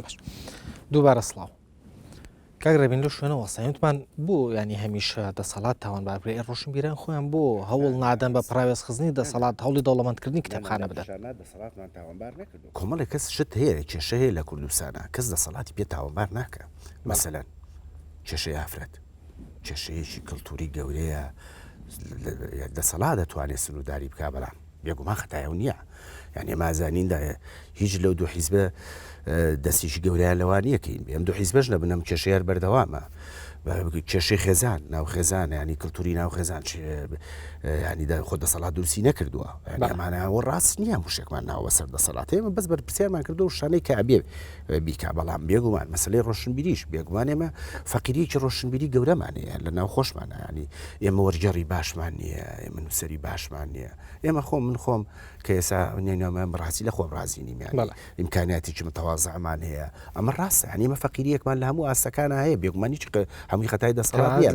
باش دووبارە سڵاو کاگرێبین لە شوێنە وەسایەتمان بۆ ینی هەمیشە دەسەڵات تاوان بابرێ ڕۆشن بیران خۆیان بۆ هەوڵ نادەن بە پراوێز خزنی دەسەڵات هەوڵی دەوڵەمەندکردنی کتێبخانە بدەن کۆمەڵی کەس شت هەیە کێشە هەیە لە کوردستانە کەس دەسەڵاتی پێ تاوانبار ناکە مەسەلەن کێشەی ئافرەت کێشەیەکی کللتوری گەورەیە دەسەڵات دەتوانێت سنووداری بک بەڵام بێگومان خەتایە نییە یعنی مازانیندا هیچ لەو دوو حیزبە دەستیشی گەوریان لەوانیەکەین ئەم دوو حیزبەش نەبنەم کێشەیە بەردەوامە کێشەی خێزان ناو خێزان ینی کللتوری ناو خێزان ینی خۆ دەسەڵات دووسی نەکردووە ئەمانەوە ڕاست نییە شێکمان ناوە سەر دەسەڵات ئێمە بەس بەرپرسیارمان کردو و شانەی کە ئەبێ بیکا بەڵام بێگومان مەسلەی ڕۆشنبیریش بێگومان ئێمە فەقیریەکی ڕۆشنبیری گەورەمانەیە لە ناو خۆشمانە ینی ئێمە وەرجەڕی باشمان نییە ئێمە نووسری باشمان نییە ئێمە خۆم من خۆم کە ئێستا نێنەوەمە ڕاستی لە خۆم ڕازینیمیان ئیمکانیاتێکی متەواضعمان هەیە ئەمە ڕاستە ینی ئێمە فەقیریەکمان لە هەموو ئاسەکانە هەیە بێگومانی هەمووی خەتای دەسەڵات نیە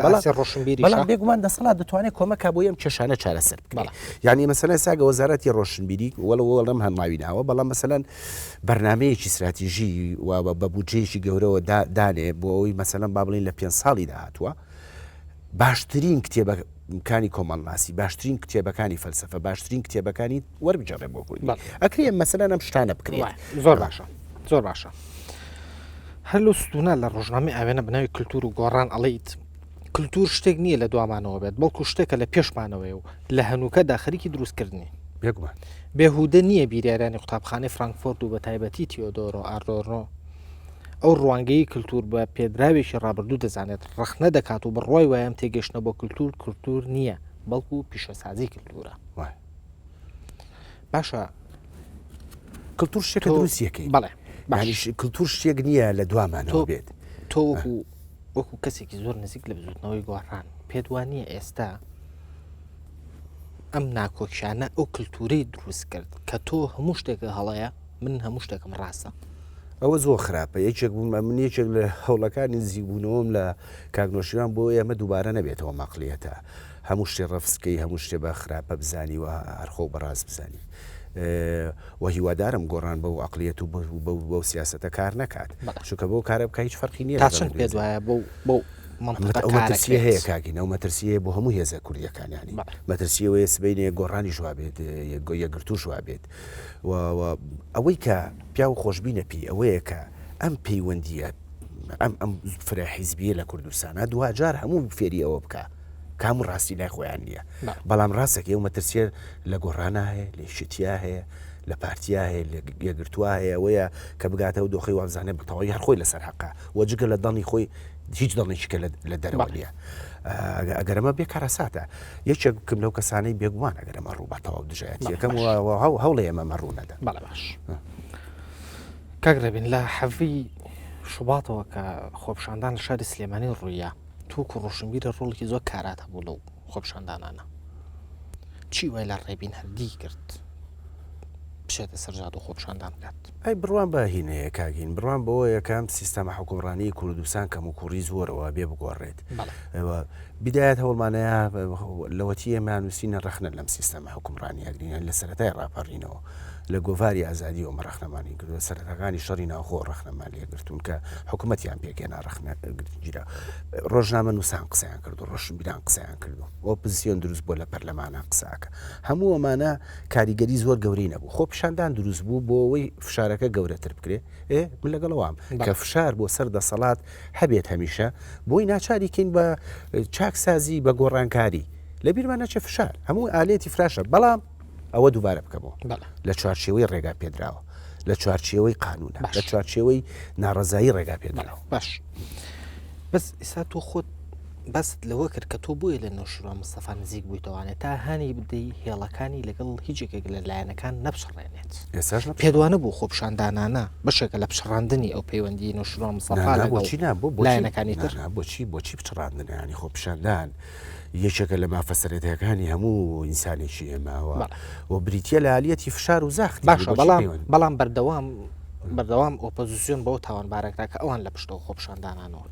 بەڵام بێگومان دەسەڵات دەتوانێت کۆمەک بۆ ئەم کێشانە چارەسەر بکات یعنی مەسەلەن ساگە وەزارەتی ڕۆشنبیری وەڵەم هەناویناوە بەڵام مەسەلەن بەرنمەیەکی استراتیژی و بە بودجەیەکی گەورەوە دانێ بۆ ئەوی مەسەلەن با بڵین لە 5 ساڵی داهاتووە باشترین کتێبەکانی کۆمەڵناسی باشترین کتێبەکانی فەلسفە باشترین کتێبەکانی وەربجێڕێ بۆ کوردی ئەکرێ مەسەلەن ئەم شتانە بکرێت زۆر باشە زۆر باشە هەر لە ستونە لە ڕۆژنامەی ئاوێنە بناوی کللتور و گۆڕان ئەڵیت کللتور شتێک نییە لە دوامانەوە بێت بەڵکو شتێکە لە پێشمانەوەی و لە هەنووکەدا خەریکی دروستکردنی بێگومان بێهودە نییە بیریارانی قوتابخانەی فرانکفۆرت و بە تایبەتی تیۆدۆرۆ ئاردۆڕۆ ئەو ڕوانگەی کللتور بە پێدراوێکی ڕابردوو دەزانێت ڕخنە دەکات و بڕۆی وایەم تێگەشتنە بۆ کللتور نییە بەڵکو پیشەسازی کللتورە باشە کللتور شتێکە دروستیەکەی بەڵێ کللتور شتێک نییە لە دوامانەوە بێت تۆ وەکو کەسێکی زۆر نزیک لە بزوتنەوەی گۆڕان پێت وانە ئێستا ئەم ناکۆکشانە ئەو کللتورەی دروست کرد کە تۆ هەموو شتێکە هەڵەیە من هەموو شتێکم ڕاستە ئەوە زۆر خراپە یەکێک بووم من یەکێک لە هەوڵەکانی نزیکبوونەوەم لە کاگنۆشیوان بۆ ئێمە دووبارە نەبێتەوە مەقلێتە هەموو شتێ ڕەفسکەی هەموو شتێ بە خراپە بزانی و هەرخۆ بەڕاز بزانی و هیوادارم گۆڕان بەو عقلیەت و بەو سیاسەتە کار نەکات چونکە بۆ کارە بکە هیچ فەرقی نییە تا چەند پێت وایە بۆ مەترسیە هەیە کاگین ئەو مەترسیە بۆ هەموو هێزە کوردیەکانیانی مەترسیەوەی سبینێ گۆڕانی ژوا بێت یەکگرتو ژوا بێت ئەوەی کە پیا و خۆشببینە پێی ئەوەیە کە ئەم پەیوەندیە ئەم فرەحیزبیە لە کوردستانە دوجار هەموو فێری ئەوە بکە کام ڕاستی لای خۆیان نییە بەڵام ڕاستێک ئەو مەترسیە لە گۆڕانە هەیە لە شتیا هەیە لە پارتیا هەیە لە یەگرتووە هەیە ئەوەیە کە بگاتە و دۆخی وازانێ بتەوەی هەر خۆی لەسەر حەقا وەجگە لە دڵی خۆی هیچ دڵنیشکە لە دەرەوە نیە ئەگەرەمە بێ کارەساتە یەکێکم لەو کەسانەی بێگومان ئەگەرەمە ڕووباتەوە دژایەت یەکەم هەوڵێ ئەمە مەڕوونەدا بەڵێ باش کاگرێبین لە حەڤی شوباتەوە کە خۆپشاندان لە شاری سلێمانی ڕوویە تووکو ڕۆشنبیرە ڕۆڵێکی زۆر کارات هەبوو لەو خۆپشاندانانە چی وای لە ڕێبین هەردی کرد بشێتە سەرجاد و خۆپشاندان بکات ئەی بڕوان بە هینەیە کاگین بڕوان بەوە یەکەم سیستەمە حکومڕانی کوردستان کەم و کوڕی زۆرەوە بێ بگۆڕێت بدایەت هەوڵمانەیە لەوەتی ئێمانووسینە ڕەخنە لەم سیستەمە حکومڕانی ئەگرینە لە سەرەتای ڕاپەڕینەوە لە گۆڤاری ئازادی و ڕەخنەمانی کردو سەرەتەکانی شەڕی ناوخۆ ڕەخنەمان لێگرتوون کە حکوومەتیان پێکێنا ڕەخنەگیرا ڕۆژنامە نووسان قسەیان کردو ڕۆشنبیران قسەیان کردو ئۆپۆزیسیۆن دروست بۆ لە پەرلەمانە قساکە هەموو ئەمانە کاریگەری زۆر گەورەی نەبوو خۆپشاندان دروست بوو بۆ ئەوەی فشارەکە گەورەتر بکرێ من لەگەڵەوەم کە فشار بۆ سەر دەسەڵات هەبێت هەمیشە بۆی ناچاریکەین بە چاکسازی بە گۆڕانکاری لە بیرمان نەچێ فشار هەموو ئالێتی فراشە بەڵام ئەوە دووبارە بکەمەوە لە چوارچێوەی ڕێگا پێدراوە لە چوارچێوەی قانونە لە چوارچێوەی ناڕەزایی ڕێگا پێدراوە باش بەس ئێستا تۆ خۆت بەست لەوە کرد کە تۆ بۆیە لە نەوشیروان مستەفا نزیک بوویتەوانێت تا هانی بدەی هێڵەکانی لەگەڵ هیچێکێک لە لایەنەکان نەپشڕێنێت پێدوانە بوو خۆپشاندانانە بەشێکە لە پشڕاندنی ئەو پەیوەندی نەوشیروان مستەفا لایەنەکانی تر بۆچی پچڕاندنیانی خۆپشاندان یەکێکە لە مافەسەرەتەکانی هەموو ئینسانێکی ئێماوە و بریتە لە عالیەتی فشار و زەخت باشە بەڵام بەردەوام ئۆپۆزیسیۆن بەو تاوانبارەکرا کە ئەوان لە پشتەوە خۆپشاندانانەوە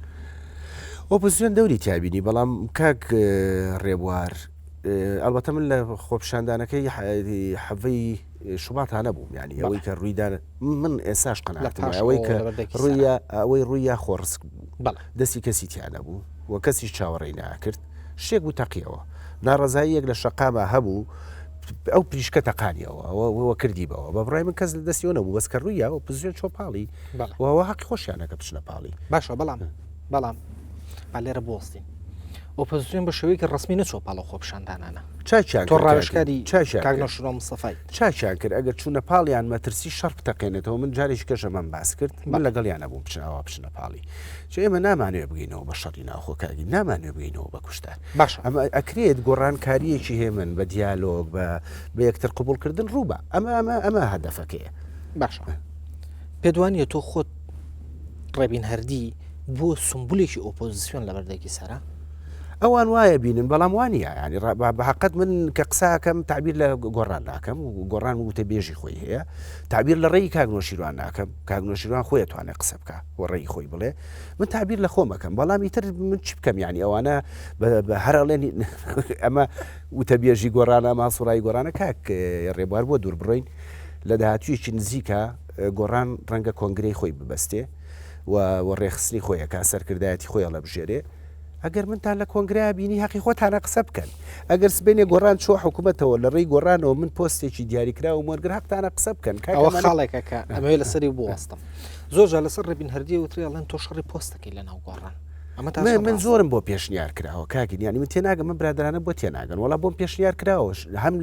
ئۆپۆزیسیۆن دەوری تیابینی بەڵام کاک ڕێبوار ئەلبەتە من لە خۆپشاندانەکەی حەڤەی شوبات هەبوو یعنی ئەوەی کە ڕوویدا من ئێساش قەناعەتم پاش ئەوەی کە لەبەردەکی ئەوەی ڕوویە خۆڕسک بوو بەڵێ دەستی کەسی تیان نەبوو و کەسیش چاوەڕێی ناکرد شتێک بوو تەقیەوە ناڕەزاییەک لە شەقامە هەبوو ئەو پریشکە تەقانیەوە کردی بەوە بە بڕای من کەس لە دەستیەوە نەبوو بەس کە ڕوویە و پزیۆن چۆپاڵی وەوە حەقی خۆشیانەکە بچنە پاڵی باشە بەڵام با لێرە بۆستین ئۆپۆزیسیۆن بە شێوەیەکی ڕسمی نەچۆ پاڵە خۆپشاندانانە تۆ ڕاوێژکاری کاگنۆشڕۆ مستەفای چاچیان کرد ئەگەر چوونە پاڵیان مەترسی شەڕ بتەقێنێتەوە من جارێکی کەژەمان باس کرد من لەگەڵیان نەبووم بچنەوە بچنە پاڵی چ ئێمە نامانوێ بگەینەوە بە شەڕی ناوخۆکاگی نامانوێ بگەینەوە بە کوشتار باش ئەمە ئەکرێت گۆڕانکاریەکی هەیە من بە دیالۆگ بە یەکتر قبولکردن ڕووبە ئەمە هەدەفەکەیە باشە پێدوانیە تۆ خۆت ڕێبین هەردی بۆ سمبولێکی ئۆپۆزیسیۆن لە بەردەکی سارە ئەوان وایە بینن بەڵام وانە ینی بەحقت من کە قساکەم تعبیر لە گۆڕان ناکەم و گۆڕان وتە بێژی خۆی هەیە تعبیر لە ڕێی کاگنۆشیروان ناکەم کاگنۆشیروان خۆی توانێت قسە بکە و ڕێی خۆی بڵێ من تعبیر لە خۆمەکەم بەڵام ئیتر من چی بکەم ینی ئەوانە بە هەرڵێنی ئەمە وتە بێژی گۆڕانە ماسوڕایی گۆڕانە کاک ڕێبوار بۆ دوور بڕۆین لە داهاتوویەکی نزیکە گۆڕان ڕەنگە کۆنگرەی خۆی ببەستێ و ڕێخستنی خۆیەکە سەرکردایەتی خۆیان لە بژێرێ ئەگەر منتان لە کۆنگریا بینی حەقی خۆتانە قسە بکەن ئەگەر سبێنێ گۆڕان چۆ حکوومەتەوە لە ڕێی گۆڕانەوە من پۆستێکی دیاریکرا و مۆرگر حەقتانە قسە بکەن ئەوە خاڵێکەکە ئەمەوێ لەسەری بوەستم زۆر لەسەر ڕێبین هەردی وتریڵەن تۆ شەڕی پۆستەکەی لە ناو گۆڕان من زۆرم بۆ پێشنیار کراوە کاکین ینی من تێناگەم من برادرانە بۆ تێناگەن وڵا بۆم پێشنیار کراوەش هەم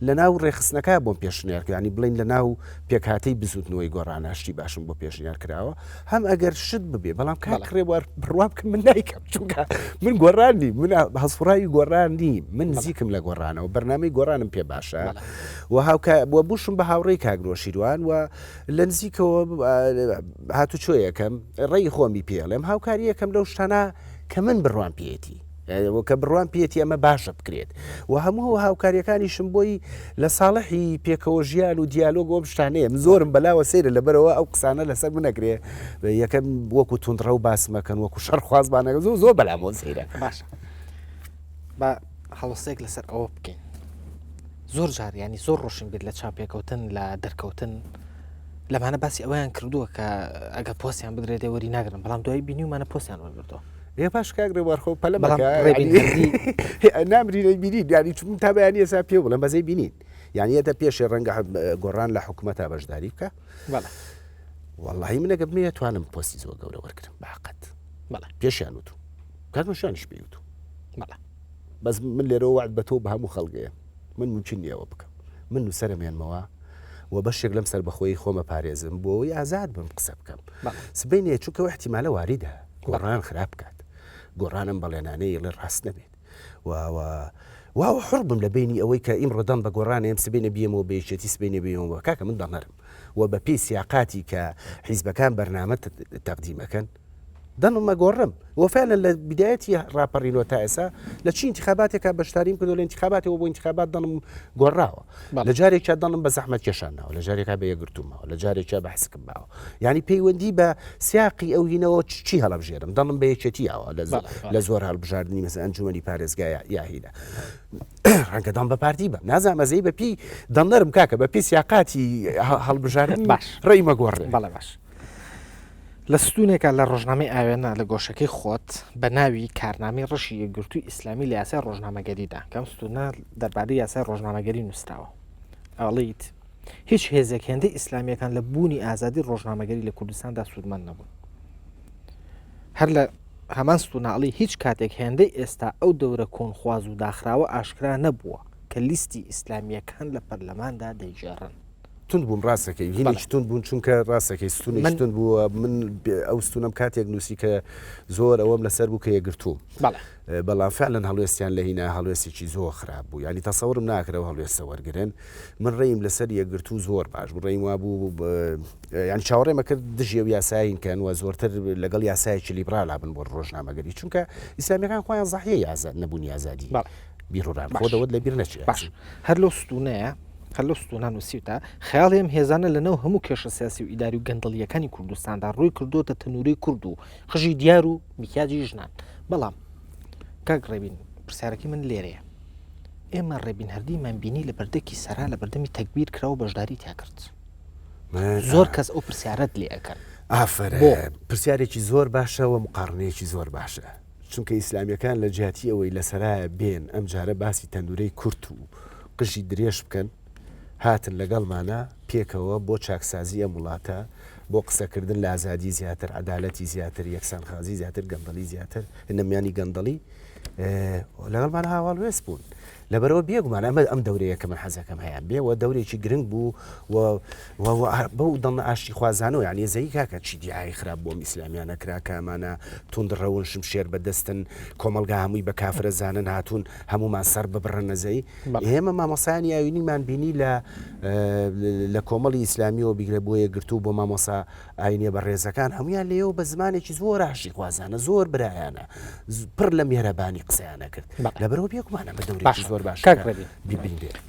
لە ناو ڕێخستنەکە بۆم پێشنیار ینی بڵین لە ناو پێکهاتەی بزوتنەوەی گۆڕاناشتی باشم بۆ پێشنیار کراوە هەم ئەگەر شت ببێ بەڵام کاکڕێوار بڕوا بکەم من نایکەم چونکە من گۆڕانی من هەسفڕایی گۆڕانی من نزیکم لە گۆڕانەوە بەرنامەی گۆڕانم پێ باشە و بۆ بوشم بە هاوڕێی کاگنۆشیروان و لە نزیکەوە هاتو چۆیەکەم ڕێی خۆمی پێڵێم هاوکاریەکەم لەو کە من بڕوان پێێتی کە بڕوان پێێتی ئەمە باشە بکرێت و هەموو هاوکاریەکانیشم بۆی لە ساڵحی پێکەوە ژیان و دیالۆگۆ شتانەیە من زۆرم بەلاوە سەیرە لەبەرەوە ئەو قسانە لەسەر منەکرێ یەکەم وەکو تونندڕە و باسمەکەن وەکو شەڕ خوازبانەکە زۆر بەلامۆ سەیرە باشە بە هەڵۆسێک لەسەر ئەوە بکەین زۆر جار ینی زۆر ڕۆشن بێت لە چاپێکەوتن لە دەرکەوتن لەمانە باسی ئەویان کردووە کە ئەگە پۆستیان بدرێت وەری ناگرن بەڵام دوای بینیومانە پۆستیان وەرگرتەوە ێ پاش کاگرێ وەرخۆ پەلەمەکە نامرینەی بینین ینی چون تا بەیانی ئێسا پێ بڵم بەزەی بینین یعنی ئێتە پێشێ ڕەنگە گۆڕان لە حکوومەتە بەشداری بکە وەڵی منەگە بمێ توانم پۆستی زۆر گەورە وەرگرم باقەت پێشیان وتو کاگنۆشیانیش پێی وتو بەس من لێرە وعد بە تۆ بە هەموو خەڵگەیە من ممکن نییەوە بکەم من نووسەرمێنمەوە و بەشێک لەم سەر بەخۆی خۆمە پارێزم بۆەوەی ئازاد بم قسە بکەم سبینێ چووکە احتیمالە واریدە گۆڕان خراپ بکات گۆڕانم بەڵێنانەیە لە ڕاست نەبێت واوە حڕ بم لە بینی ئەوەی کە ئیم ڕدەم بە گۆڕانە ئەم سبینە بیەمەوە بێشێتی سبینە بێەوە کاکە من دەنەرم و بە پێی سیاقاتی کە حیزبەکان بەرنامە تەقدیمەکەن دەنمە گۆڕم وفعلا لە بدایەتی ڕاپەڕینەوە تا ئێسا لە چی انتخاباتێکە بەشداریم کردو لە انتخاباتەوە بۆ انتخابات دەنم گۆڕاوە لە جارێکا دەنم بە زەحمەت کێشانەوە لە جارێکا بە یەگرتومەوە لە جارێکا بە حسکم باوە یعنی پەیوەندی بە سیاقی ئەو هینەوە چی هەڵەبژێرم دەنم بە یەکێتیەوە لە زۆر هەڵبژاردننی مەسە ئەنجومەنی پارێزگای یاهینە ڕەنگەدان بە پارتی بم نازانمەزەی بە پێی دەنەرم کاکە بە پێی سیاقاتی هەڵبژاردن باش ڕێیمە گۆڕێ بەڵێ باش لە ستونێکە لە ڕۆژنامەی ئاوێنە لە گۆشەکەی خۆت بە ناوی کارنامەی ڕەشی یەکگرتووی ئیسلامی لە یاسای ڕۆژنامەگەریدا کەم ستونە دەربارەی یاسای ڕۆژنامەگەری نووسراوە ئەڵیت هیچ هێزێک هێندەی ئیسلامیەکان لە بوونی ئازادی ڕۆژنامەگەری لە کوردستاندا سوودمەند نەبوون هەر لە هەمان ستوناڵی هیچ کاتێک هێندەی ئێستا ئەو دەورە کۆنخواز و داخراوە ئاشکرا نەبووە کە لیستی ئیسلامیەکان لە پەرلەماندا دەیجێڕن تون بووم ڕاستەکەی هینیش تون بوون چونکە ڕاستەکەی ستونی تون بووە من ئەو ستونم کاتێک نووسی کە زۆر ئەوەم لەسەر بوو کە یەگرتووم بەڵام فعلەن هەڵوێستیان لە هینە هەڵوێستێکی زۆر خراپ بوو ینی تەسەورم ناکرەوە هەڵوێستە وەرگرن من ڕێیم لەسەر یەکگرتوو زۆر باش ڕێیم وا بوو ینی چاوەڕێمە کرد دژی و یاساین کەن و زۆرتر لەگەڵ یاسایەکی لیبرالا بن بۆ ڕۆژنامەگەری چونکە ئیسلامیەکان خۆیان زەحیەی ئازاد نەبوونی ئازادی بیرڕان خۆدەوت لە بیر نەچێت باش هەر لەو ستونەیە خەلۆ ستونان وسیوتە خەیاڵێم هێزانە لەنەو هەموو کێشە سیاسی و ئیداری و گەندەڵیەکانی کوردستاندا ڕووی کردوتە تەنووری کورد و خژی دیار و میکیاجی ژنان بەڵام کاک ڕێبین پرسیارەکەی من لێرەیە ئێمە ڕێبینهەردیمان بینی لە بەردەکی سەرا لە بەردەمی تەکبیر کراوە بەشداری تیا کرد زۆر کەس ئەو پرسیارەت لێ ئەەکەن ئافرە پرسیارێکی زۆر باشەوە مقارنەیەکی زۆر باشە چونکە ئیسلامیەکان لە جیاتی ئەوەی لەسەرایە بێن ئەم جارە باسی تەندورەی کورت و قژی درێژ بکەن هاتن لەگەڵمانە پێکەوە بۆ چاکسازی ئەم وڵاتە بۆ قسەکردن لە ئازادی زیاتر عەدالەتی زیاتر یەکسانخوازی زیاتر گەندەڵی زیاتر نەمیانی گەندەڵی لەگەڵمان هاواڵ وێست بوون لەبەرەوە بێگومان ئەمە ئەم دەورەیە کە من حەزەکەم هەیە بێەوە دەورێکی گرنگ بوو بەو دڵنە ئاشتی خوازانەوە یعنی زەی کاکە چی دیایی خراپ بۆم ئیسلامیانە کرا کامانە توندڕەون شمشێر بەدەستن کۆمەلگا هەمووی بە کافرە زانن هاتوون هەمومان سەر ببڕە نەزەی ئێمە مامۆسایانی ئاوینیمان بینی لە کۆمەڵی ئیسلامیەوە بیگرە بۆیە گرتو بۆ مامۆسا ئاینێ بە ڕێزەکان هەمویان لێەوە بە زمانێکی زۆر ئاشتی خوازانە زۆر برایانە پڕ لە میێرەبانی قسەیانە کرد لەبەرەوە بێگومانە بە دەورێکی زۆر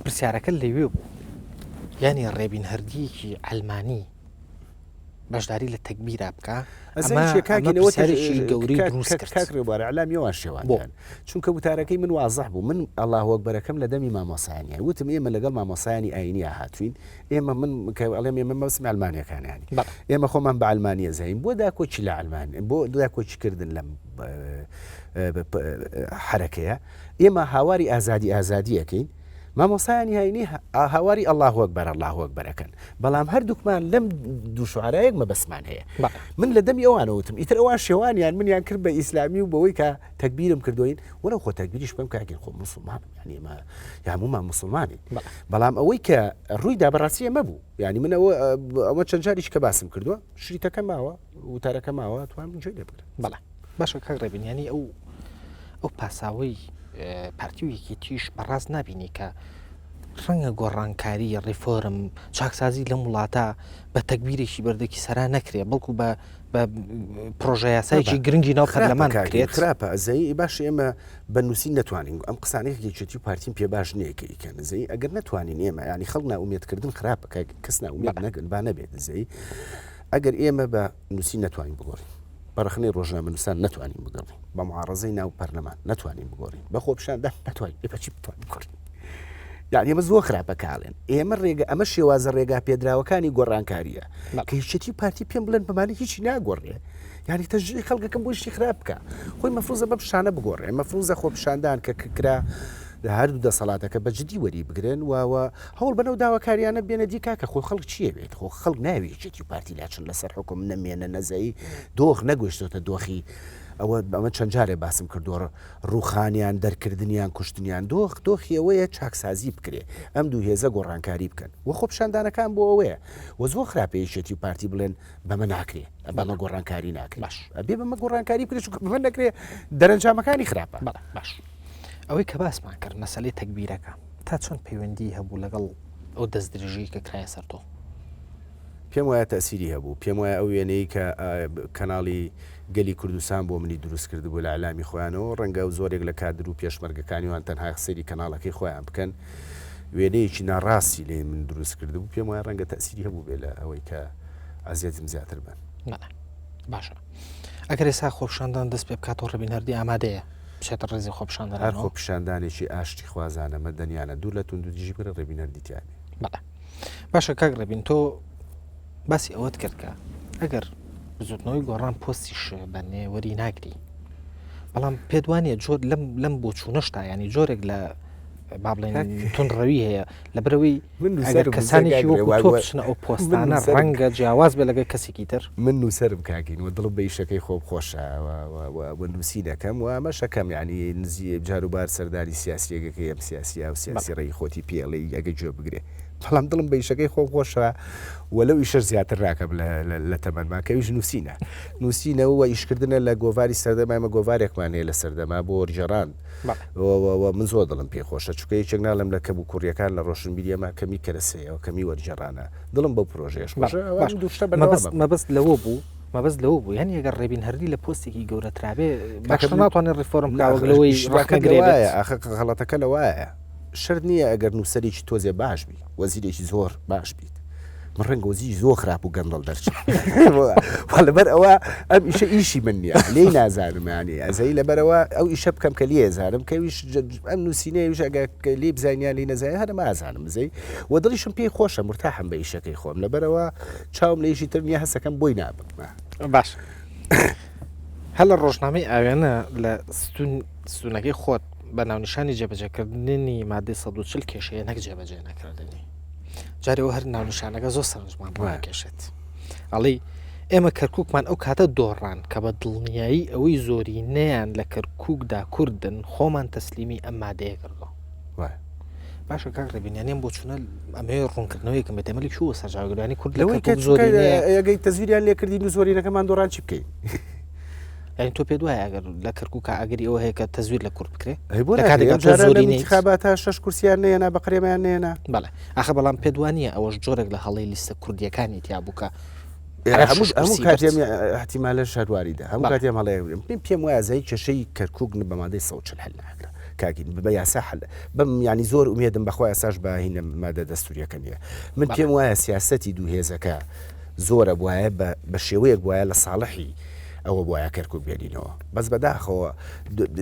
پرسیارەکە لەوێ بوو ینی ڕێبینهەردیەکی ئەلمانی بەشداری لە تەکبیرا بکە گەوری کاکڕێبوارە علامیەوە شێوان چونکە وتارەکەی من وازەح بوو من ئەڵڵاه وەکبەرەکەم لە دەمی مامۆسایانی وتم ئێمە لەگەڵ مامۆسایانی ئاینیە هاتوین ئێمە من ئەڵێم ئێمە مەسم ئەلمانیەکانیانی ئێمە خۆمان بە ئەلمانیە زەین بۆ داکۆچی لە ئەلمانی بۆ داکۆچیکردن لەم حرەکەیە ئێمە هاواری ئازادیەکەین مامۆسایانی هاینی هاواری ئەڵڵاه وەکبەر ئەڵڵاه وەکبەرەکەن بەڵام هەردووکمان لەم دوو شوعرایەک مەبەسمان هەیە من لە دەمی ئەوانەوتم ئیتر ئەوان شێوانیان منیان کرد بە ئیسلامی و بەوەی کە تەکبیرم کردوین وەرە خۆ تەکبیریش بم کاگیر خۆ مسلمان یعنی ئێمە هەمومان مسلمانی بەڵام ئەوەی کە ڕوویدا بەڕاستی ئەمە بوو یعنی من ئەوە چەند جاریش کە باسم کردووە شریتەکە ماوە وتارەکە ماوە توان من جۆی لێ بگرن بەڵێ باشە کاک ڕێبین ینی ئەو پاساوەی پارتیویەکی تیش بەڕاست نبینی کە ڕەنگە گۆڕانکاری ڕیفۆرم چاکسازی لەم وڵاتە بە تەکبیرێکی بەردەکی سەرا نەکرێ بەڵکو بە پرۆژە یاسایکی گرنگی ناو پەرلەمان کرێت خراپە زەی باش ئێمە بە نووسی نتوانین ئەم قسانەیەکێکی پارتیم پێ باش نییەکە ئیکەن زەی ئەگەر نتوانین ئێمە ینی خەڵک ناومێتکردن خراپە کەس ناومێت نەکەن با نەبێت زەی ئەگەر ئێمە بە نووسی نتوانین بگۆڕین بەڕخنەی ڕۆژنامە نووسان نتوانین بگەڕین بە معارەزەی ناو پەرلەمان نتوانین بگۆڕین بە خۆپشاندا نتوانین ئێپەچی بتوانین بگۆڕین یعنی ئێمە زۆر خراپە کاڵێن ئێمە ڕێگە ئەمە شێوازە ڕێگا پێدراوەکانی گۆڕانکاریە کە هیچەتی پارتی پێم بڵێن بەمانە هیچی ناگۆڕێ یعنی تەژی خەڵکەکەم بۆشتی خراپ بکە خۆی مەفروزە بە پیشانە بگۆڕێ مەفروزە خۆ پیشاندان کە کرا هەردوو دەسەڵاتەکە بە جدی وەری بگرن وەوە هەوڵ بنەو داواکاریانە بێنە دی کاکە خۆ خەڵک چیە بێت خۆ خەڵک ناوی هیچەتی پارتی لاچن لەسەر حکوم نەمێنە نەزایی دۆخ نەگۆشتۆتە دۆخی ئەمە چەند جارێ باسم کردووە ڕووخانیان دەرکردنیان کوشتنیان دۆخی ئەوەیە چاکسازی بکرێ ئەم دوو هێزە گۆڕانکاری بکەن وە خۆ پیشاندانەکان بۆ ئەوەیە وە زۆر خراپەیەشێتی و پارتی بڵێن بەمە ناکرێ بەمە گۆڕانکاری ناکرێت باش ئەبێ بەمە گۆڕانکاری بکرێت بمە نەکرێ دەرەنجامەکانی خراپە باش ئەوەی کە باسمان کرد مەسەلەی تەکبیرەکە تا چۆن پەیوەندی هەبوو لەگەڵ ئەو دەست درێژەی کە کرایە سەر تۆ پێم وایە تەسیری هەبوو پێم وایە ئەو وێنەی کە کەناڵی گەلی کوردستان بۆ منی دروست کردبوو لە علامی خۆیانەوە ڕەنگە و زۆرێک لە کادر و پێشمەرگەکانیوان تەنها سەیری کەناڵەکەی خۆیان بکەن وێنەیەکی ناڕاستی لێ من دروست کردبوو پێم وایە ڕەنگە تەسیری هەبوو بێ لە ئەوەی کە ئازیەتم زیاتر بن باشە ئەگەر ئێستا خۆپشاندان دەست پێ بکاتەوە ڕێبینهەردی ئامادەیە بچێتە ڕێزی خۆپشاندان هەر خۆپشاندانێکی ئاشتی خوازانە مەدەنیانە دوور لە تونند و دیژی بگرە ڕێبینهەردی تیابێ باشە کاک ڕێبین تۆ باسی ئەوەت کرد کە ئەگەر بزوتنەوەی گۆڕان پۆستیش بە نێوەری ناگری بەڵام پێدوانێت جۆر لەم بۆ چوونەشتا ینی جۆرێک لە با بڵێن تونڕەوی هەیە لە برەوەی ئەگەر کەسانێکی وەکو تۆ بچنە ئەو پۆستانە ڕەنگە جیاواز بێ لەگەڵ کەسێکی تر من نووسرم کاکەین و دڵم بە ئیشەکەی خۆم خۆشە نووسی دەکەم و ئەمە شەکەم ینی نزیە جاروبار سەرداری سیاسیەکەی ئەم سیاسیا و سیاسی ڕێی خۆتی پێڵی ئەگە گوێ بگرێ بەڵام دڵم بە ئیشەکەی خۆم خۆشە وەلەو ئیشەر زیاتر ڕاکەم لە تەمەنما کەویش نووسینەوە ئیشکردنە لە گۆڤاری سەردەما ئەمە گۆڤارێکمانەیە لە سەردەما بۆ وەرجێڕان من زۆر دڵم پێ خۆشە چونکە هیچێک ناڵم لە کەبوو کوڕیەکان لە ڕۆشنبیریەما کەمی کەرەسەیەوە کەمی وەرجێڕانە دڵم بەو پرۆژەیەش مەبەست لەوە بوو مەبەست لەوە بوو یعنی ئەگەر ڕێبینهەردی لە پۆستێکی گەورەترابێ باشە ناتوانێت ڕیفۆرم بکەوەگەڵەوەی ڕاکەگرێت غەڵەتەکە لەوایە شەرت نییە ئەگەر نووسەرێکی تۆزێ باش بی وەزیرێکی زۆر باش بیت من ڕەنگۆزی زۆر خراپ و گەندڵ دەرچێت لەبەر ئەوە ئەم ئیشە ئیشی من نییە لێی نازانمانی ئەزایی لەبەرەوە ئەو ئیشە بکەم کە لێ زانم کەویش ئەم نووسینەیەویش ئەگە لێ بزانیان لی نەزای هەرە مازانم بزەی و دڵیشم پێی خۆشە مرتاحم بە ئیشەکەی خۆم لەبەرەوە چاوم لە ئیشی تر نییە هەسەکەم بۆی نابم باش هەل لە ڕۆژنامەی ئاوێنە لە ستونەکەی خۆت بە ناونیشانی جێبەجێکردنی مادەی 140 کێشەیە نەک جێبەجێ نەکردنی جارەوە هەر ناونیشانەکە زۆر سەرنجمان ڕاکێشێت ئەڵێ ئێمە کەرکووکمان ئەو کاتە دۆڕان کە بە دڵنیایی ئەوەی زۆرینەیان لە کەرکووکدا کوردن خۆمان تەسلیمی ئەم مادەیە کردەوە باشە کاک ڕێبینیانیان بۆ چونە ئەمێ ڕوونکردنەوەیکم بێتەمەلی چوە سەرجاگرانی کورد لەوەی تەزویریان لێکردین و زۆرینەکەمان دۆڕان چی بکەین یعنی تۆ پێ دوایە ئەگەر لە کەرکووکە ئەگەری ئەوە هەیە کە تەزویر لە کورد بکرێت خاباتە 6 کورسیان نێنە بە قرێمەیان نێنە بەڵێ ئاخە بەڵام پێدوانیە ئەوەش جۆرێک لە هەڵی لیستە کوردیەکانی تیا بووکە هەموو کاتێم احتیمالە شادواریدا هەموو کاتێم هەڵەیە پێم وایە زای کێشەی کەرکووک بە مادەی 140 هەل ناکرا کاگین بە یاسا حل بەم ینی زۆر ئومێدم بەخوا یاساش بە هینە مادە دەستوریەکە نیە من پێم وایە سیاسەتی دووهێزەکە زۆرە بواە بە شێوەیەک وایە لە ساڵحی ئەوە بواە کەرکووک بێنینەوە بەس بەداخەوە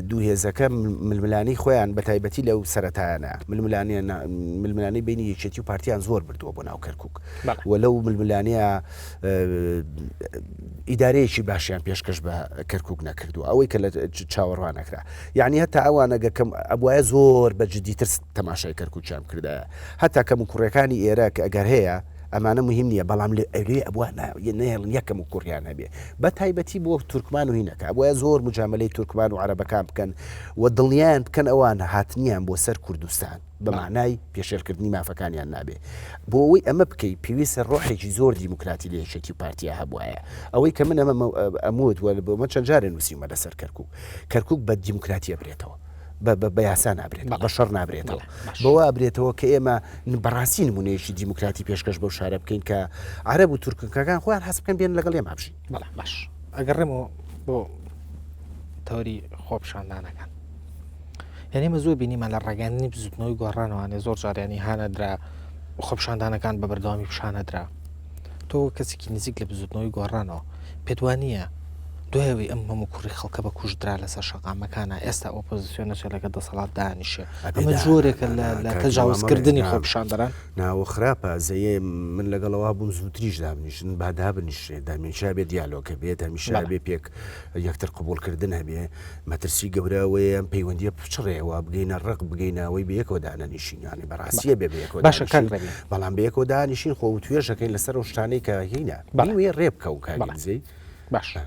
دووهێزەکە ململانی خۆیان بە تایبەتی لەو سەرەتایانە ململانی بینی یەکێتی و پارتیان زۆر بردووە بۆ ناو کەرکووک و لەو ململانەیە ئیدارەیەکی باشیان پێشکەش بە کەرکووک نەکردووە ئەوەی کە لە چاوەڕوان نەکرا یعنی هەتا ئەوانەگەکەم ئەبواە زۆر بە جددیتر تەماشای کەرکووکیان کردایە هەتا کەم و کوڕەکانی ئێرە کە ئەگەر هەیە ئەمانە مهم نییە بەڵام لێ ئەبووە نێڵن یەکەم و کوڕیان هەبێ بە تایبەتی بۆ تورکمان و هینەکە بۆە زۆر مجاملەی تورکمان و عەرەبەکان بکەن و دڵنیان بکەن ئەوانە هاتنیان بۆ سەر کوردستان بە معنای پێشێلکردنی مافەکانیان نابێ بۆ ئەوەی ئەمە بکەی پێویستە ڕۆحێکی زۆر دیموکراتی لە یەکێتی و پارتیا هەبوایە ئەوەی کە من ئەموت بۆمە چەند جارێ نووسیمە لەسەر کەرکووک بە دیموکراتیە برێتەوە بە یاسا نابرێت بە شەڕ نابرێتەوە بەوە ئەبرێتەوە کە ئێمە بەڕاستی نمونەیەکی دیموکراتی پێشکەش بەو شارە بکەین کە عەرەب و تورکەکان خۆیان حەز بکەن بێن لەگەڵ ئێمە بژین باش ئەگەڕێمەوە بۆ تەوری خۆپشاندانەکان یعنی ئێمە زۆر بینیمان لە ڕێگەاندنی بزوتنەوەی گۆڕانەوەوانێ زۆر جاریانی هانەدرا خۆپشاندانەکان بە بەردەوامی پیشانەدرا تۆ کەسێکی نزیک لە بزوتنەوەی گۆڕانەوە پێدوانیە دوایەوەی ئەم هەموو کوڕی خەڵکە بە کوژدرا لەسەر شەقامەکانە ئێستا ئۆپۆزیسیۆنەچێت لەگە دەسەڵات دانیشێ ئەمە جۆرێکە لە تەجاوزکردنی خۆپشاندەران ناوە خراپە زەیە من لەگەڵەوە بووم زووتریش دامنیشن بادا بنیشێ دامێنشا بێ دیالۆکە بێت هەمیشا بێ پێک یەکتر قبولکردن هەبێ مەترسی گەورەوەی ئەم پەیوەندیە پچڕێەوە بگەینە ڕق بگەینەوەی بەیەکەوە دانەنیشینیانی بەڕاستیە بێ بەیەکەوە بەڵام بەیەکەوە دانیشین خۆ و توێژەکەین لەسەر ئەو شتانەی کە هینە وێ ڕێبکە و کاگەزەی باشە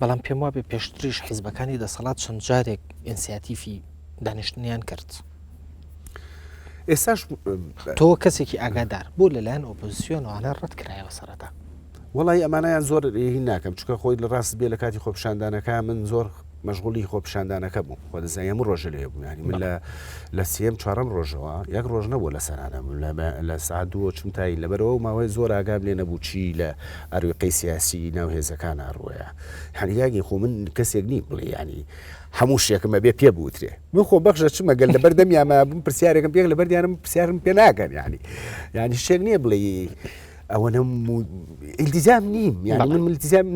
بەڵام پێم وابێ پێشتریش حیزبەکانی دەسەڵات چەند جارێک ئینسیاتیفی دانیشتنیان کرد ئێستاش تۆ کەسێکی ئاگادار بۆ لەلایەن ئۆپۆزیسیۆنەوەوانە ڕەت کرایەوە سەرەتا وەڵی ئەمانیان زۆر هین ناکەم چکە خۆی لە ڕاست بێ لە کاتی خۆپشاندانەکە من زۆر مەشغوڵی خۆپشاندانەکە بوو خۆ دەزانیم ڕۆژە لێ بوو ینی من لە سێم چوارەم ڕۆژەوە یەک ڕۆژ نەبوو لە سەرانەم لە سعات دووە چمتایی لەبەرەوە ماوەی زۆر ئاگام لێ نەبوو چی لە ئەروقەی سیاسی ناوهێزەکان ئاڕۆیە هەنیاگی خۆ من کەسێک نیم بڵێ ینی هەموو شێکمە بێ پێ بوترێ من خۆ بەخشە چمەگەل لە بەردەمیامە بووم پرسیارێکم پێک لە بەردیانم پرسیارم پێ ناکەن ینی شێک نییە بڵێ ئەوە ئیلتیزام نیم یعنی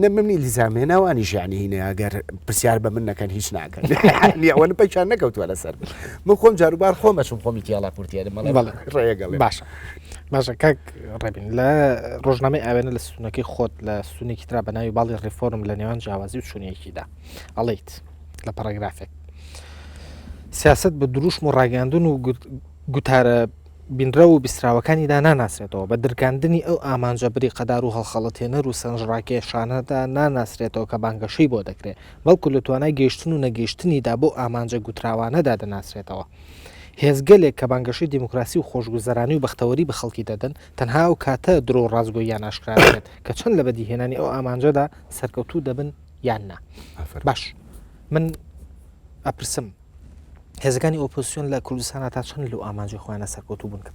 من ئیلتیزام هێناوانیش یعنی هینە ئەگەر پرسیار بە من نەکەن هیچ ناکەن ئەوە پەیشان نەکەوتووە لەسەر من خۆم جاروبار خۆمەچم خۆمی تیاڵا کورتیانە مەڵێ ڕێگەڵێ باشە کاک ڕێبین لە ڕۆژنامەی ئاوێنە لە ستونەکەی خۆت لە ستونێکی ترا بە ناوی باڵی ڕێفۆرم لە نێوان جیاوازی و چوونیەکیدا ئەڵێیت لە پەرەگرافێک سیاست بە دروشم و ڕاگەاندن و گوتارە بینرە و بیستراوەکانیدا ناناسرێتەوە بە درگاندنی ئەو ئامانجە بری قەدار و هەڵخەڵەتێنەر و سەنجڕاکێشانەدا ناناسرێتەوە کە بانگەشەی بۆ دەکرێت بەڵکو لە توانای گەیشتن و نەگەیشتنیدا بۆ ئامانجە گوتراوانەدا دەناسرێتەوە هێزگەلێک کە بانگەشەی دیموکراسی و خۆشگوزەرانی و بەختەوەری بە خەڵکی دەدەن تەنها و کاتە درۆ ڕازگۆیان ئاشکرابێت کە چەند لە بەدیهێنانی ئەو ئامانجەدا سەرکەوتوو دەبن یان نا باش من ئەپرسم هێزەکانی ئۆپۆزیسیۆن لە کوردستانە تا چەند لەو ئامانجی خۆیانە سەرکەوتوو بوون کە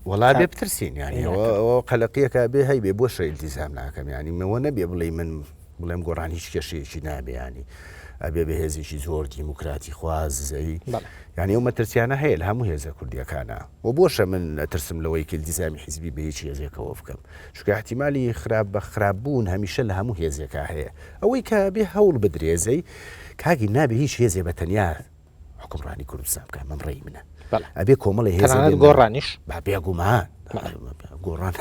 وڵا بێ بترسین ینی ئەوە قەلەقیەکە بێ هەی بێ بۆ شە ئیلتیزام ناکەم ینی مەوە نەبێ بڵێ من بڵێم گۆڕان هیچ کێشەیەکی نابێ ینی ئەبێ بەهێزێکی زۆر دیموکراتی خوازایی یعنی ئەو مەترسیانە هەیە لە هەموو هێزە کوردیەکانە و بۆشە من ئەترسم لەوەی کە التیزامی حیزبی بە هیچ هێزێکەوە بکەم چونکە احتیمالی خراپ بە خراپبوون هەمیشە لە هەموو هێزێکە هەیە ئەوەی کە بێ هەوڵ بدرێزەی کاگی نابێ هیچ هێزێ بە تەنیا حکومڕانی کوردستان بکە من ڕێی منە ئەبێ کۆمەڵی هێز گۆڕانیش با بێگومان گۆڕان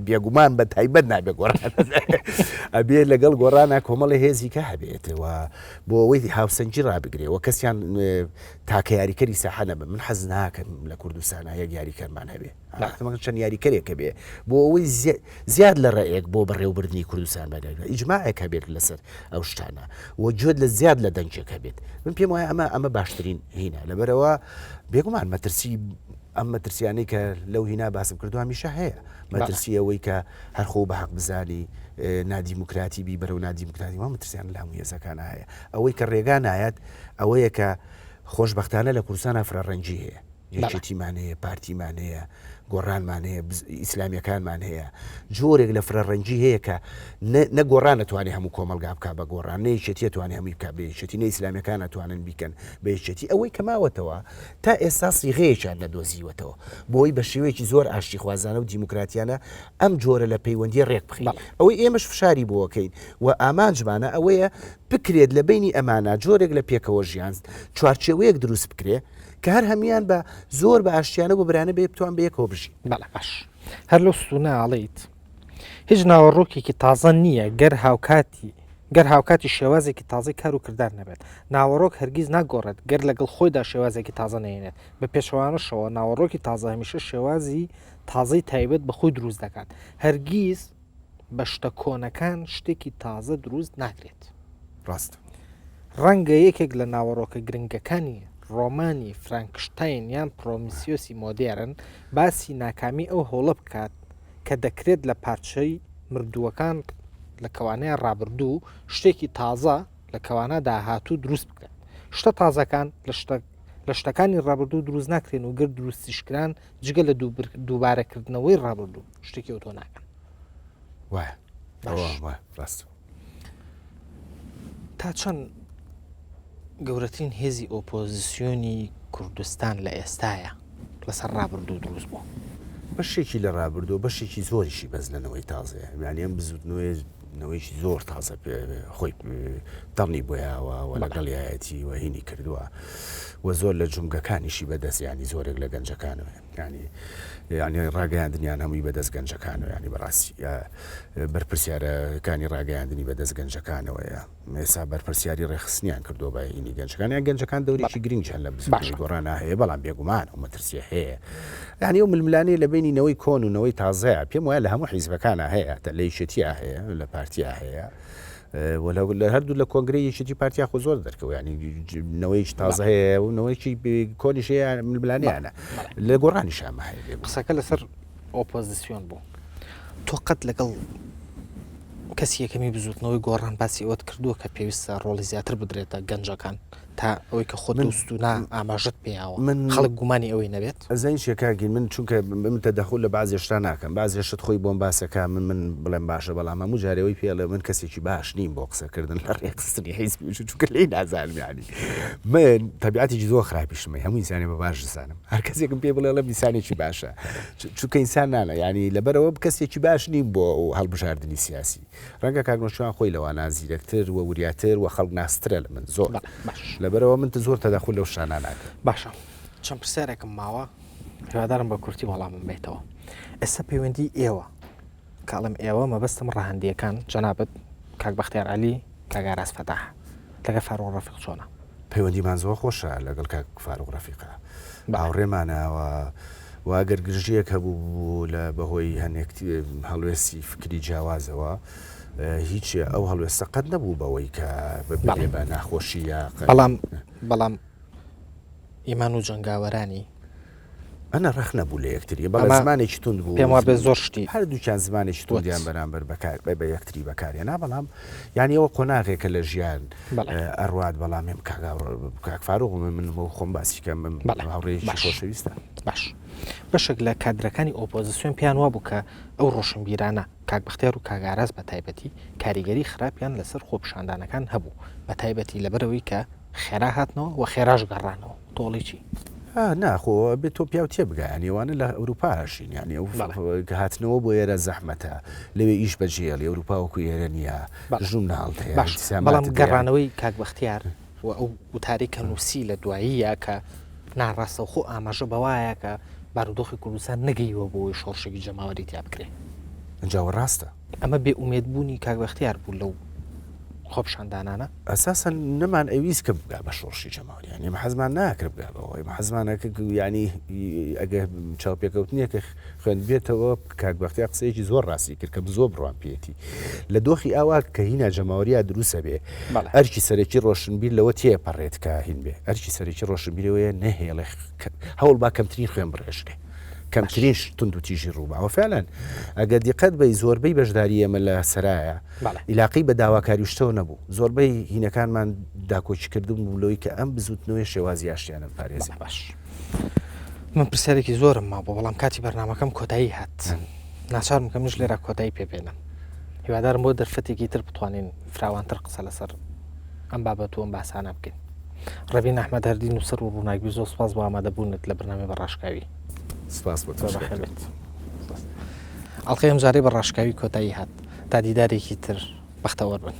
بێگومان بە تایبەت نابێ گۆڕان ئەبێ لەگەڵ گۆڕانە کۆمەڵی هێزیکە هەبێتەوە بۆ ئەوەی هاوسەنجی ڕابگرێەوە کەسیان تاکە یاریکەری ساحە نەبن من حەز ناکەم لە کوردستانە یەک یاریکەرمان هەبێ چەند یاریکەرێکە بێ بۆ ئەوەی زیاد لە ڕێیەک بۆ بەڕێوەبردننی کوردستان بەدەگرێت ئیجماعێک هەبێت لەسەر ئەو شتانە و جۆت لە زیاد لە دەنجێک هەبێت من پێم وایە ئەمە باشترین هینە لەبەرەوە بێگومان مەترسی ئەم مەترسیانەی کە لەو هینا باسم کردو هەمیشە هەیە مەترسی ئەوەی کە هەرخۆ بە حەق بزانی نادیموکراتی بی بەرەو نادیموکراتی وە مەترسیان لە هەموو هێزەکانە هەیە ئەوەی کە ڕێگا نایەت ئەوەیە کە خۆشبەختانە لە کوردستانە فرەڕەنجی هەیە یەکێتیمان هەیە پارتیمان هەیە گۆڕانمان هەیە ئیسلامیەکانمان هەیە جۆرێک لە فرەڕەنجی هەیە کە نە گۆڕان نەتوانێت هەموو کۆمەلگا بکە بە گۆڕان نەیەکێتی توانێت هەمووی بکە بێچێتی نە ئیسلامیەکان ناتوانن بیکەن بەیەکێتی ئەوەی کەماوەتەوە تا ئێستا سیغەیەکیان نەدۆزیوەتەوە بۆی بە شێوەیەکی زۆر ئاشتی خوازانە و دیموکراتیانە ئەم جۆرە لە پەیوەندی ڕێک بخین ئەوەی ئێمەش فشاری بۆکەین و ئامانجمانە ئەوەیە بکرێت لە بینی ئەمانە جۆرێک لە پێکەوە ژیان چوارچێوەیەک دروست بکرێ کە هەر هەمیان بە زۆر بە ئاشتیانە بۆ برانە بێ بتوان بەیەکەوە بژی بەڵێ باش هەر لەو ستونە ئاڵیت هیچ ناوەڕۆکێکی تازە نییە گەر هاوکاتی شێوازێکی تازی کار و کردار نەبێت ناوەڕۆک هەرگیز ناگۆڕێت گەر لەگەڵ خۆیدا شێوازێکی تازە نێنێت بە پێشەوانەشەوە ناوەڕۆکی تازە هەمیشە شێوازی تازەی تایبەت بە خۆی دروست دەکات هەرگیز بە شتە کۆنەکان شتێکی تازە دروست ناکرێت ڕاست ڕەنگە یەکێک لە ناوەڕۆکە گرنگەکانی ڕۆمانی فرانکشتاین یان پرۆمیسیۆسی مۆدێرن باسی ناکامی ئەو هەوڵە بکات کە دەکرێت لە پارچەی مردووەکان لە کەوانەیە ڕابردوو شتێکی تازە لە کەوانە داهاتوو دروست بکرێت شتە تازەکان لە شتەکانی ڕابردوو دروست ناکرێن و گرد دروستیشکران جگە لە دووبارەکردنەوەی ڕابردوو شتێکی ئۆتۆ ناکەن ڕاست تا چەند گەورەترین هێزی ئۆپۆزیسیۆنی کوردستان لە ئێستاە لەسەر ڕابردوو دروست بوو بەشێکی لە ڕابردوو بەشێکی زۆریشی بەس لەنەوەی تازەیە میانی ئەم بزوتنەوەیشی زۆر تازە خۆی دڵنی بۆیاوە و لەگەڵایەتی و هینی کردووە و زۆر لە جومگەکانیشی بەدەستیانی زۆرێک لە گەنجەکانەوە ینی ڕاگەیاندنیان هەمووی بەدەست گەنجەکانەوە ینی بەڕاستی بەرپرسیارەکانی ڕاگەیاندنی بەدەست گەنجەکانەوەیە ئێستا بەرپرسیاری ڕێخستنیان کردو بە هینی گەنجەکان یان گەنجەکان دەورێکی گرنگیان لە بزنی گۆڕان هەیە بەڵام بێگومان و مەترسیە هەیە یعنی ئەو ململانەی لە بینینەوەی کۆن و نەوەی تازەیە پێم وایە لە هەموو حیزبەکانە هەیە لە یەکێتیە هەیە لە پارتیا هەیە لە هەردوو لە کۆنگرەی یەکێتی پارتیا خۆ زۆر دەرکەوە ینی نەوەیکی تازە هەیە و نەوەیکی کۆنیشەیە ململانیانە لە گۆڕانیش ئەمە هەیە قسەکە لەسەر ئۆپۆزیسیۆن بوو تۆ قەت لەگەڵ کەسی یەکەمی بزوتنەوەی گۆڕان باسی ئەوت کردووە کە پێویستە ڕۆڵی زیاتر بدرێتە گەنجەکان تا ئەوەی کە خۆت وستونا ئاماژت پێیاوە من خەڵک گومانی ئەوەی نەبێت ئەزین شێکاگین من چونکە من تەدەخل لە بعضی شتان ناکەم بعضی شت خۆی بۆم باسەکە من بڵێم باشە بەڵام هەموو جارەوەی پێڵێ من کەسێکی باش نیم بۆ قسەکردن لە ڕێکخستنی حیزبی چونکە لێی نازانم یعنی من تەبیعەتێکی زۆر خراپیشمە هەموو ئینسانی بە باش دەزانم هەر کەسێکم پێ بڵێ لە میسانێکی باشە چونکە ئینسان نانە یعنی لەبەرەوە کەسێکی باش نیم بۆ هەڵبژاردننی سیاسی ڕەنگە کاگنۆچوان خۆی لەوە نازیرەکتر و وریاتر و خەڵک ناسترە لە من زۆر لەبەرەوە من زۆر تەداخل لەو شتانە ناکەم باشە چەند پرسیارێکم ماوە هیوادارم بە کورتی وەڵامم بێتەوە ئێستا پەیوەندی ئێوە کاڵم ئێوە مەبەستم ڕاهەندیەکان جەنابەت کاک بەختیار عەلی کاک ئاراس فەتاح لەگەڵ فاروق ڕەفیق چۆنە پەیوەندیمان زۆر خۆشە لەگەڵ کاک فاروق ڕەفیقە هاوڕێمانەوە واگەر گرژیەک هەبوو لە بەهۆی هەنێک هەڵوێستی فکری جیاوازەوە هیچ ئەو هەڵوێستە قەت نەبوو بەوەی کە ببێ بە ناخۆشی یا بەڵام ئیمان و جەنگاوەرانی ئەنە ڕەخ نەبوو لە یەکتری بەڵام زمانێکی تند بوو پێم وابێ زۆر شتی هەردووچیان زمانێکی تۆندیان بەرامبەر بە یەکتری بەکارێنا بەڵام یعنی ئەوە قۆناغێکە لە ژیان ئەڕوات بەڵام ێم کاک فاروق من بۆ خۆم باسیکەم هاوڕێیەکی خۆشەویستە باش بەشێک لە کادرەکانی ئۆپۆزیسیۆن پیان وا بوو کە ئەو ڕۆشنبیرانە کاک بەختیار و کاگاراز بە تایبەتی کاریگەری خراپیان لەسەر خۆپشاندانەکان هەبوو بە تایبەتی لەبەرەوەی کە خێرا هاتنەوە و خێراش گەڕانەوە تۆڵی چی ناخۆ بێت تۆ پیا تێ بگە ینیوانە لە ئەوروپاشین ینی ئەو هاتنەوە بۆ ئێرە زەحمەتە لەوێ ئیش بەجێڵی ئەوروپاوەکو ئێرە نیە ژوم ناڵتەیە بەڵام گەڕانەوەی کاک بەختیار و ئەو وتاری کە نووسی لە دواییە کە ناڕاستە خۆ ئاماژە بەوایە کە بارودۆخی کوردستان نەگەیوە بۆی شۆڕشێکی جەماوەری تیا بکرێ ئەنجاوە ڕاستە ئەمە بێ ئومێدبوونی کاک بەختیار بوو لەو خۆپشاندانانە ئەساسەن نەمان ئەویست کە بگا بە شۆڕشی جەماوەری ینی حەزمان ناکرد بگا بەوەی حەزمانەکە ینی ئەگە چاوپێکەوتنیە کە خوێن بێتەوە کاک بەختیار قسەیەکی زۆر ڕاستی کرد کە زۆر بڕوان پێێتی لە دۆخی ئاوا کە هینە جەماوەریە دروسە بێ ئەرکی سەرەکی ڕۆشنبیر لەوە تێپەڕێت کە هین بێ ئەرکی سەرەکی ڕۆشنبیرەوەیە نەهێڵێ هەوڵ با کەمترین خوێن بڕێژرێ کەمترین تونند و تیژی ڕووباوە فعلەن ئەگە دیقەت بەی زۆربەی بەشداری ئەمە لە سەرایە عیلاقی بە داواکاری شتەوە نەبوو زۆربەی هینەکانمان داکۆچی کردم بوولەوەی کە ئەم بزوتنەوەی شێوازی ئاشتیانە پارێزی باش من پرسیارێکی زۆرم ما بۆ بەڵام کاتی بەرنامەکەم کۆتایی هات ناچارم کە منش لێرە کۆتایی پێبێنم هیوادارم بۆ دەرفەتێکی تر بتوانین فراوانتر قسە لەسەر ئەم بابەت و ئەم باسانە بکەین ڕەبین ئەحمەد هەردی نووسەر و ڕووناکبی زۆر سوپاس بۆ ئامادەبوونت لە بەرنامەی بەڕاشکاوی سپاس بۆ بەخێربێت ئەڵقەی ئەم جارەی بەڕاشکاوی کۆتایی هات تا دیدارێکی تر بەختەوەربن